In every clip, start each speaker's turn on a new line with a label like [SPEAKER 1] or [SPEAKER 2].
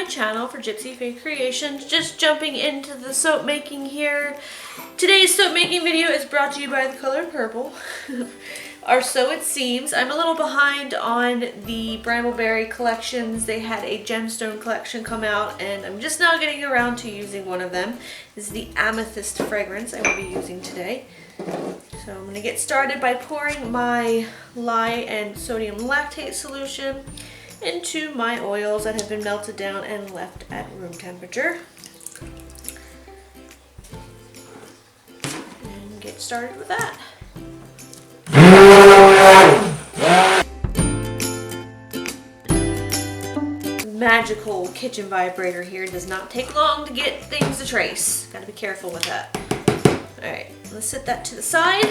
[SPEAKER 1] channel for Gypsyfae Creations. Just jumping into the soap making here. Today's soap making video is brought to you by the color purple. Or so it seems. I'm a little behind on the Brambleberry collections. They had a gemstone collection come out and I'm just now getting around to using one of them. This is the Amethyst fragrance I will be using today. So I'm going to get started by pouring my lye and sodium lactate solution into my oils that have been melted down and left at room temperature. And get started with that. Magical kitchen vibrator here. Does not take long to get things to trace. Gotta be careful with that. Alright, let's set that to the side.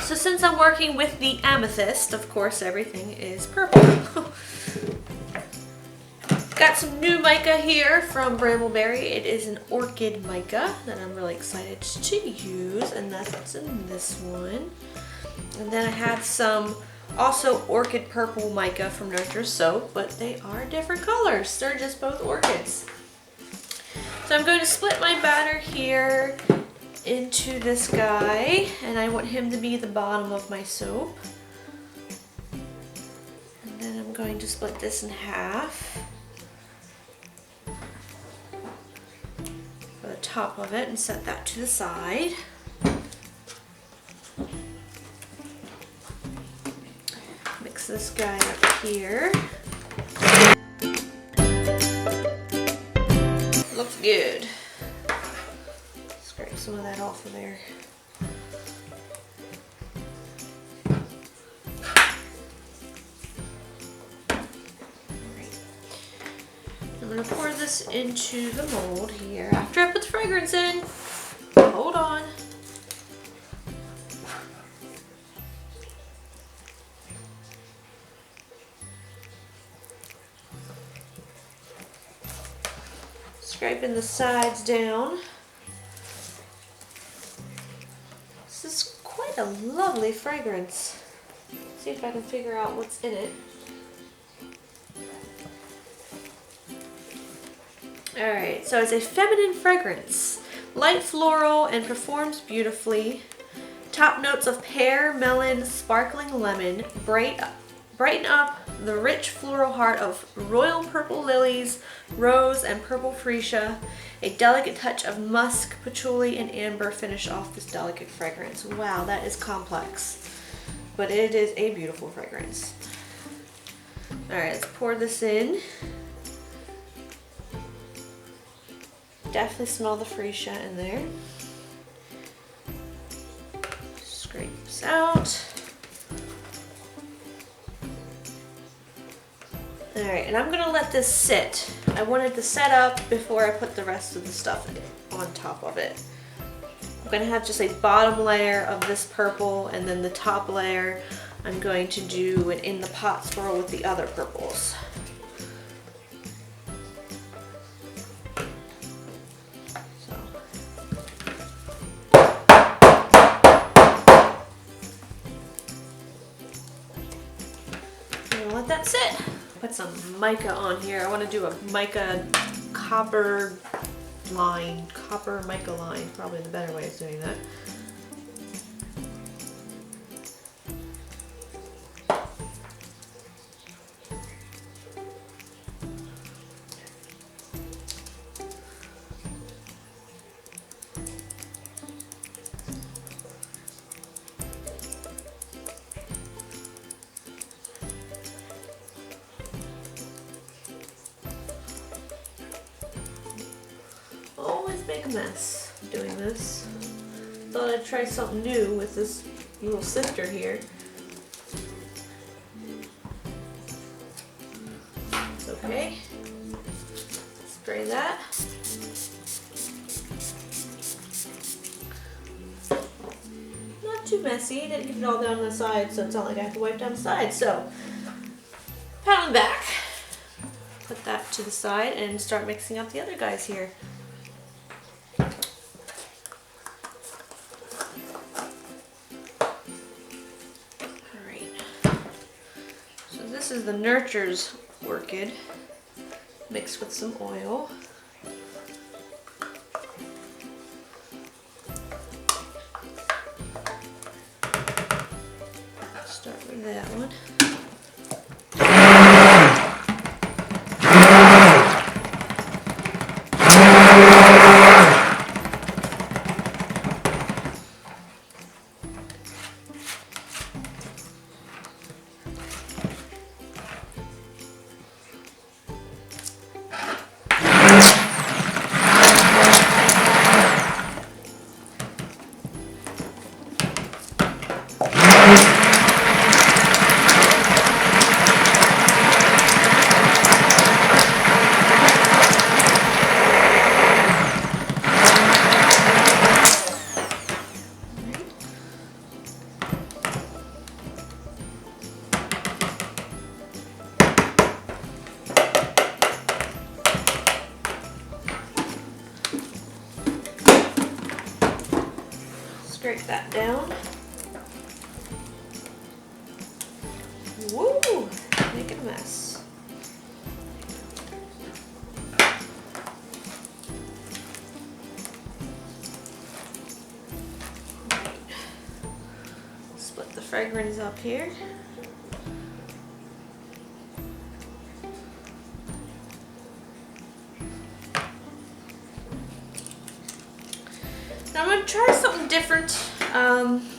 [SPEAKER 1] So since I'm working with the Amethyst, of course everything is purple. Got some new mica here from Brambleberry. It is an orchid mica that I'm really excited to use, and that's what's in this one. And then I have some also orchid purple mica from Nurture's Soap, but they are different colors. They're just both orchids. So I'm going to split my batter here into this guy, and I want him to be the bottom of my soap. And then I'm going to split this in half for the top of it and set that to the side. Mix this guy up here. Looks good. Scrape some of that off of there. Alright. I'm going to pour this into the mold here after I put the fragrance in. Hold on. Scraping the sides down. This is quite a lovely fragrance. Let's see if I can figure out what's in it. Alright, so it's a feminine fragrance. Light floral and performs beautifully. Top notes of pear, melon, sparkling lemon brighten up the rich floral heart of royal purple lilies, rose, and purple freesia. A delicate touch of musk, patchouli, and amber finish off this delicate fragrance. Wow, that is complex, but it is a beautiful fragrance. Alright, let's pour this in. Definitely smell the freesia in there. Scrape this out. Alright, and I'm going to let this sit. I wanted to set up before I put the rest of the stuff on top of it. I'm going to have just a bottom layer of this purple, and then the top layer I'm going to do it in the pot swirl with the other purples. So. I'm going to let that sit. Put some mica on here. I want to do a mica copper mica line. Probably the better way of doing that. Make a mess doing this. Thought I'd try something new with this little sifter here. It's okay. Spray that. Not too messy. Didn't get it all down the side, so it's not like I have to wipe down the side. So, pound back. Put that to the side and start mixing up the other guys here. This is the Nurture's orchid. mixed with some oil. Start with that one. Scrape that down. Woo! Making a mess. Split the fragrance up here. Now I'm going to try something different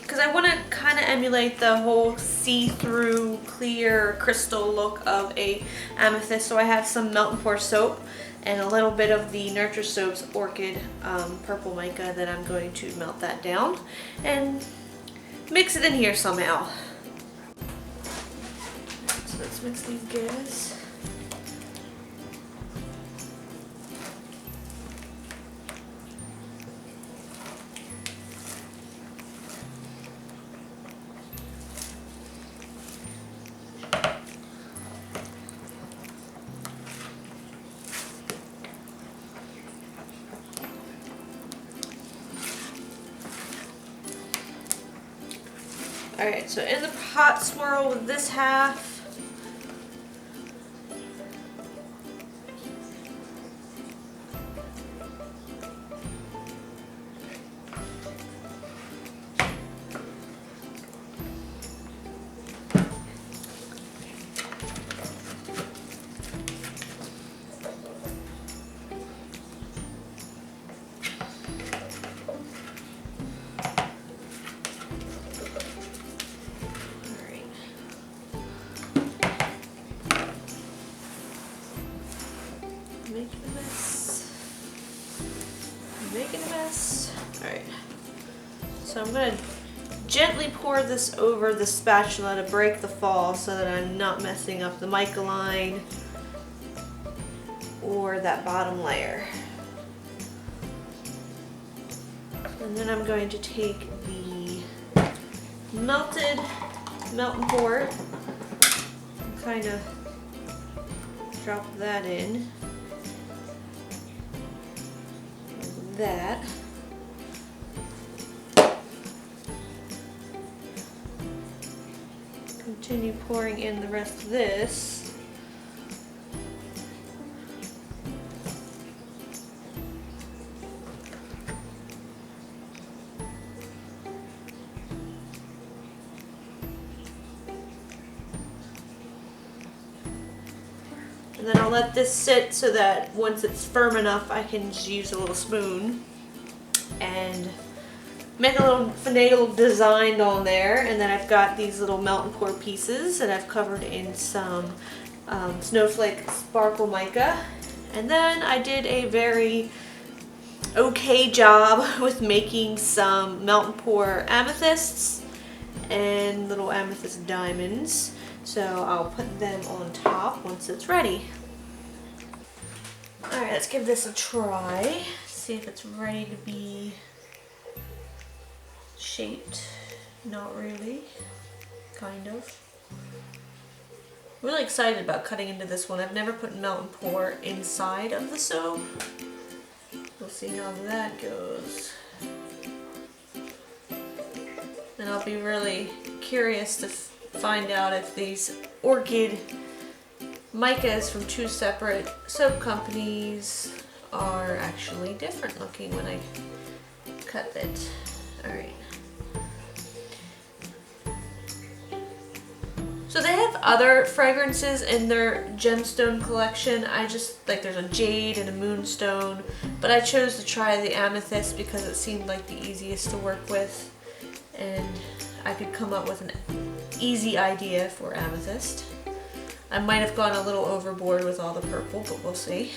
[SPEAKER 1] because I want to kind of emulate the whole see-through clear crystal look of a amethyst. So I have some melt and pour soap and a little bit of the Nurture Soap's Orchid purple mica that I'm going to melt that down and mix it in here somehow. So let's mix these guys. Alright, so in the hot swirl with this half, making a mess. Alright, so I'm going to gently pour this over the spatula to break the fall so that I'm not messing up the mica line or that bottom layer. And then I'm going to take the melted melt and pour and kind of drop that in. That. Continue pouring in the rest of this. And then I'll let this sit so that once it's firm enough, I can just use a little spoon and make a little finagle design on there. And then I've got these little melt and pour pieces that I've covered in some snowflake sparkle mica. And then I did a very okay job with making some melt and pour amethysts and little amethyst diamonds. So I'll put them on top once it's ready. Alright, let's give this a try. See if it's ready to be shaped. Not really. Kind of. I'm really excited about cutting into this one. I've never put melt and pour inside of the soap. We'll see how that goes. And I'll be really curious to find out if these orchid micas from two separate soap companies are actually different looking when I cut it. Alright. So they have other fragrances in their gemstone collection. I just, like, there's a jade and a moonstone, but I chose to try the amethyst because it seemed like the easiest to work with, and I could come up with an easy idea for amethyst. I might have gone a little overboard with all the purple, but we'll see.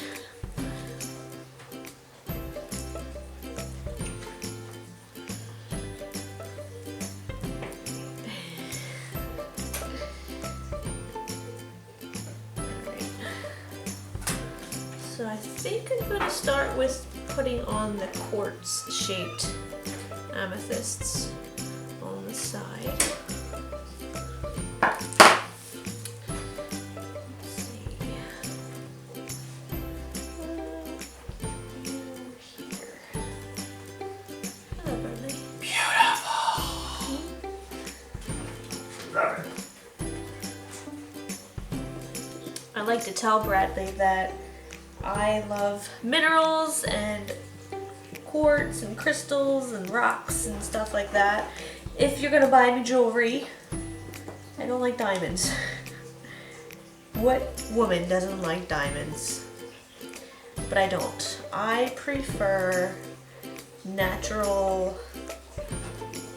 [SPEAKER 1] So I think I'm going to start with putting on the quartz shaped amethysts on the side. Let's see. Here. Hello, Bradley.
[SPEAKER 2] Beautiful. Love it.
[SPEAKER 1] I like to tell Bradley that I love minerals and quartz and crystals and rocks and stuff like that. If you're gonna buy me jewelry, I don't like diamonds. What woman doesn't like diamonds? But I don't. I prefer natural,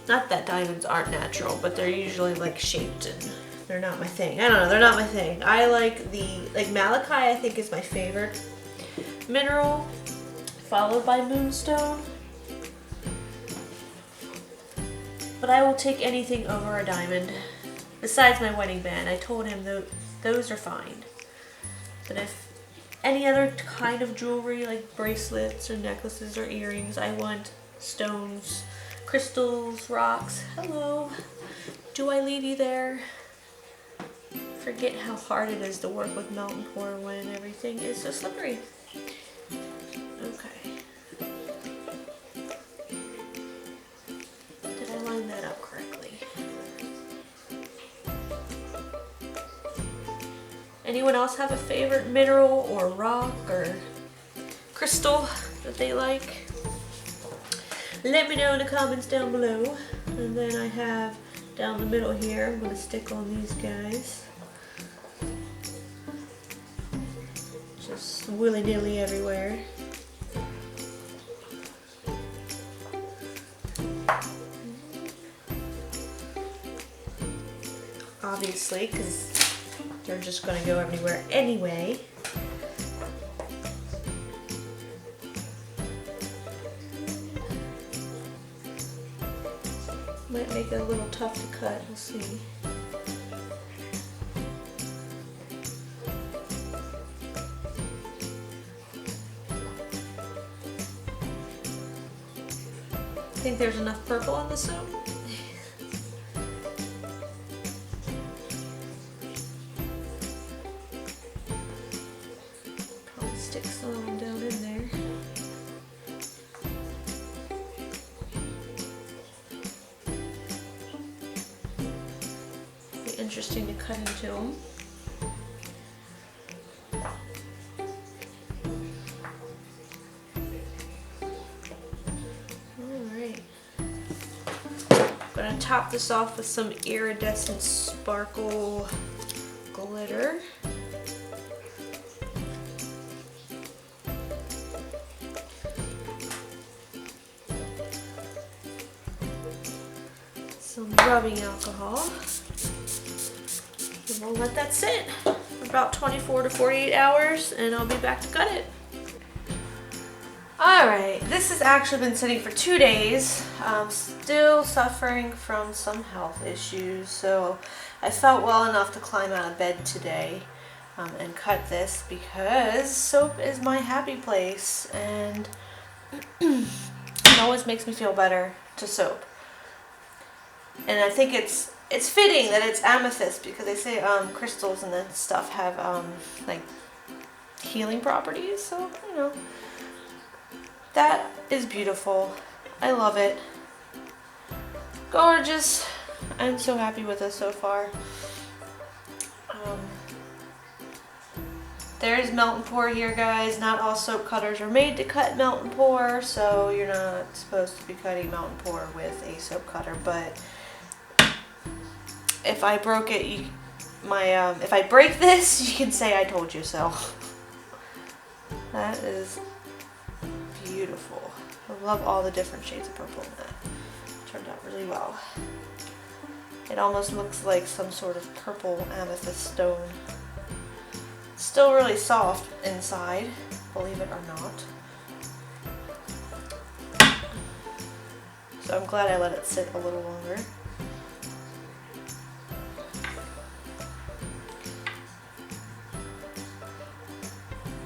[SPEAKER 1] not that diamonds aren't natural, but they're usually like shaped and they're not my thing. I don't know, they're not my thing. I like malachite, I think, is my favorite mineral, followed by moonstone. But I will take anything over a diamond, besides my wedding band. I told him those are fine. But if any other kind of jewelry, like bracelets or necklaces or earrings, I want stones, crystals, rocks. Hello, do I leave you there? Forget how hard it is to work with melt and pour when everything is so slippery. Okay. Did I line that up correctly? Anyone else have a favorite mineral or rock or crystal that they like? Let me know in the comments down below. And then I have down the middle here, I'm going to stick on these guys. Just willy-nilly everywhere. Obviously, because they're just going to go everywhere anyway. Might make it a little tough to cut, we'll see. Think there's enough purple on the soap? Probably stick some down in there. Be interesting to cut into them. I'm going to top this off with some iridescent sparkle glitter. Some rubbing alcohol. And we'll let that sit for about 24 to 48 hours and I'll be back to cut it. Alright, this has actually been sitting for 2 days. I'm still suffering from some health issues, so I felt well enough to climb out of bed today and cut this because soap is my happy place and it always makes me feel better to soap. And I think it's fitting that it's amethyst because they say crystals and that stuff have like healing properties, so you know. That is beautiful. I love it. Gorgeous. I'm so happy with this so far. There's melt and pour here, guys. Not all soap cutters are made to cut melt and pour, so you're not supposed to be cutting melt and pour with a soap cutter. But if I broke it, if I break this, you can say I told you so. That is beautiful. I love all the different shades of purple in that. Turned out really well. It almost looks like some sort of purple amethyst stone. Still really soft inside, believe it or not. So I'm glad I let it sit a little longer.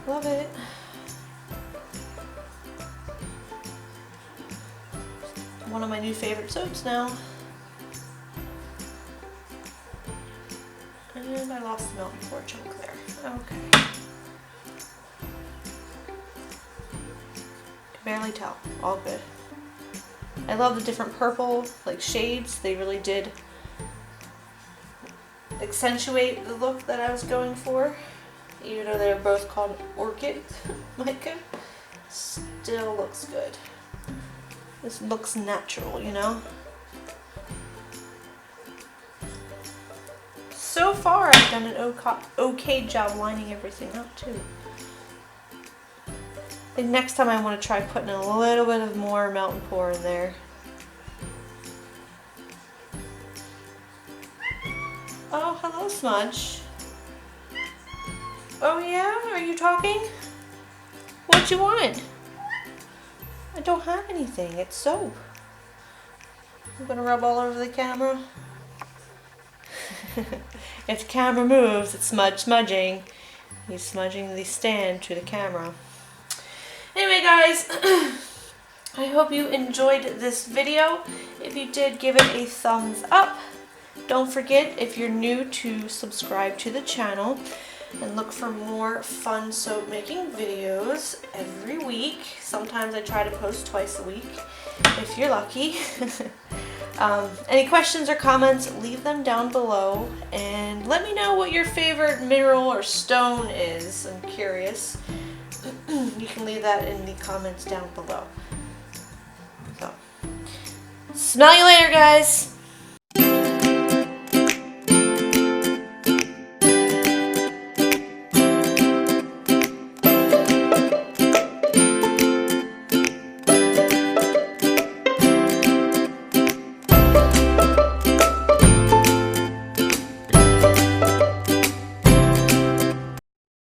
[SPEAKER 1] Love it. One of my new favorite soaps now. And I lost the melt and pour chunk there. Okay. Can barely tell. All good. I love the different purple shades. They really did accentuate the look that I was going for. Even though they're both called orchid mica, still looks good. This looks natural, you know? So far, I've done an okay job lining everything up too. I think next time I want to try putting a little bit of more melt and pour in there. Oh, hello, Smudge. Oh yeah? Are you talking? What you want? I don't have anything. It's soap. I'm gonna rub all over the camera. If the camera moves, it's smudging. He's smudging the stand to the camera. Anyway, guys, I hope you enjoyed this video. If you did, give it a thumbs up. Don't forget, if you're new, to subscribe to the channel and look for more fun soap making videos every week. Sometimes I try to post twice a week, if you're lucky. Any questions or comments, leave them down below, and let me know what your favorite mineral or stone is. I'm curious. You can leave that in the comments down below. So, smell you later, guys.